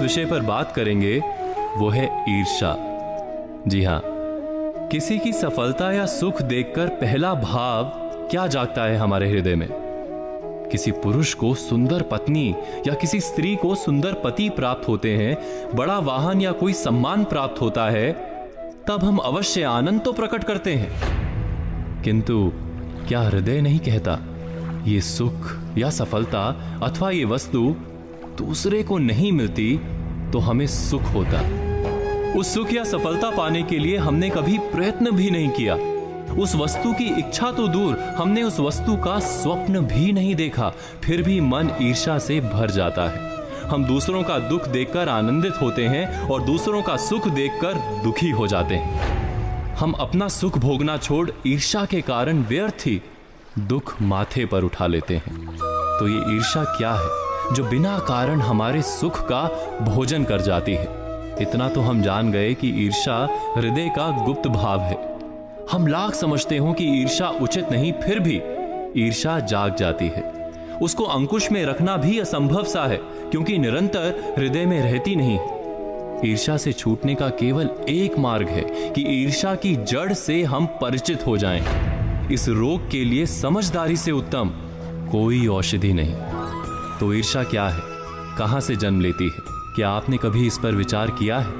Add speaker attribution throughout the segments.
Speaker 1: जिस विषय पर बात करेंगे वो है ईर्ष्या। जी हाँ, किसी की सफलता या सुख देखकर पहला भाव क्या जागता है हमारे हृदय में? किसी पुरुष को सुंदर पत्नी या किसी स्त्री को सुंदर पति प्राप्त होते हैं, बड़ा वाहन या कोई सम्मान प्राप्त होता है, तब हम अवश्य आनंद तो प्रकट करते हैं। किंतु क्या हृदय नहीं कहता, ये सुख या सफलता अथवा ये वस्तु दूसरे को नहीं मिलती तो हमें सुख होता। उस सुख या सफलता पाने के लिए हमने कभी प्रयत्न भी नहीं किया। उस वस्तु की इच्छा तो दूर, हमने उस वस्तु का स्वप्न भी नहीं देखा, फिर भी मन ईर्ष्या से भर जाता है। हम दूसरों का दुख देखकर आनंदित होते हैं और दूसरों का सुख देखकर दुखी हो जाते हैं। हम अपना सुख भोगना छोड़ ईर्ष्या के कारण व्यर्थ ही दुख माथे पर उठा लेते हैं। तो ये ईर्ष्या क्या है जो बिना कारण हमारे सुख का भोजन कर जाती है? इतना तो हम जान गए कि ईर्ष्या हृदय का गुप्त भाव है। हम लाख समझते हो कि ईर्ष्या उचित नहीं, फिर भी ईर्ष्या जाग जाती है। उसको अंकुश में रखना भी असंभव सा है, क्योंकि निरंतर हृदय में रहती नहीं। ईर्ष्या से छूटने का केवल एक मार्ग है कि ईर्ष्या की जड़ से हम परिचित हो जाएं। इस रोग के लिए समझदारी से उत्तम कोई औषधि नहीं। तो ईर्ष्या क्या है, कहां से जन्म लेती है? क्या आपने कभी इस पर विचार किया है?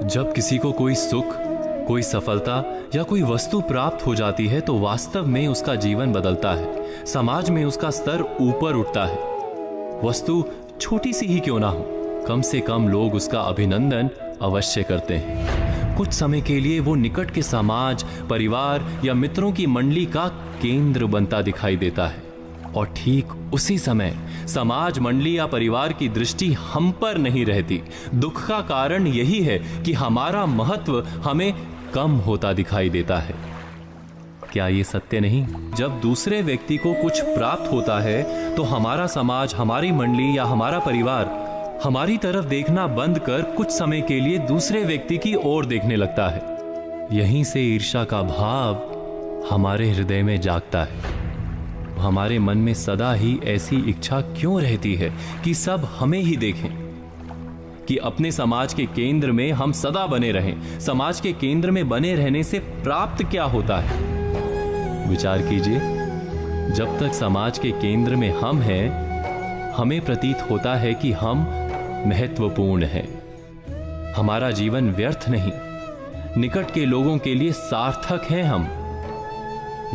Speaker 1: जब किसी को कोई सुख, कोई सफलता या कोई वस्तु प्राप्त हो जाती है तो वास्तव में उसका जीवन बदलता है, समाज में उसका स्तर ऊपर उठता है। वस्तु छोटी सी ही क्यों ना हो, कम से कम लोग उसका अभिनंदन अवश्य करते हैं। कुछ समय के लिए वो निकट के समाज, परिवार या मित्रों की मंडली का केंद्र बनता दिखाई देता है, और ठीक उसी समय समाज, मंडली या परिवार की दृष्टि हम पर नहीं रहती। दुख का कारण यही है कि हमारा महत्व हमें कम होता दिखाई देता है। क्या ये सत्य नहीं? जब दूसरे व्यक्ति को कुछ प्राप्त होता है तो हमारा समाज, हमारी मंडली या हमारा परिवार हमारी तरफ देखना बंद कर कुछ समय के लिए दूसरे व्यक्ति की ओर देखने लगता है। यहीं से ईर्ष्या का भाव हमारे हृदय में जागता है। हमारे मन में सदा ही ऐसी इच्छा क्यों रहती है कि सब हमें ही देखें, कि अपने समाज के केंद्र में हम सदा बने रहें। समाज के केंद्र में बने रहने से प्राप्त क्या होता है? विचार कीजिए। जब तक समाज के केंद्र में हम हैं, हमें प्रतीत होता है कि हम महत्वपूर्ण हैं। हमारा जीवन व्यर्थ नहीं, निकट के लोगों के लिए सार्थक हैं हम।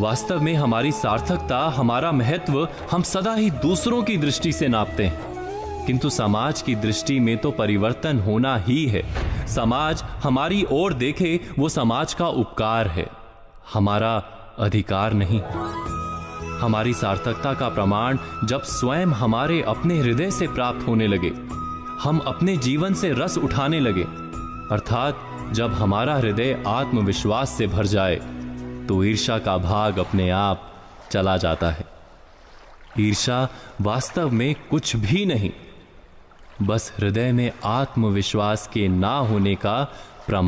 Speaker 1: वास्तव में हमारी सार्थकता, हमारा महत्व हम सदा ही दूसरों की दृष्टि से नापते हैं, किंतु समाज की दृष्टि में तो परिवर्तन होना ही है। समाज हमारी ओर देखे वो समाज का उपकार है, हमारा अधिकार नहीं। हमारी सार्थकता का प्रमाण जब स्वयं हमारे अपने हृदय से प्राप्त होने लगे, हम अपने जीवन से रस उठाने लगे, अर्थात जब हमारा हृदय आत्मविश्वास से भर जाए, तो ईर्ष्या का भाग अपने आप चला जाता है। ईर्ष्या वास्तव में कुछ भी नहीं, बस हृदय में आत्मविश्वास के ना होने का प्रमाण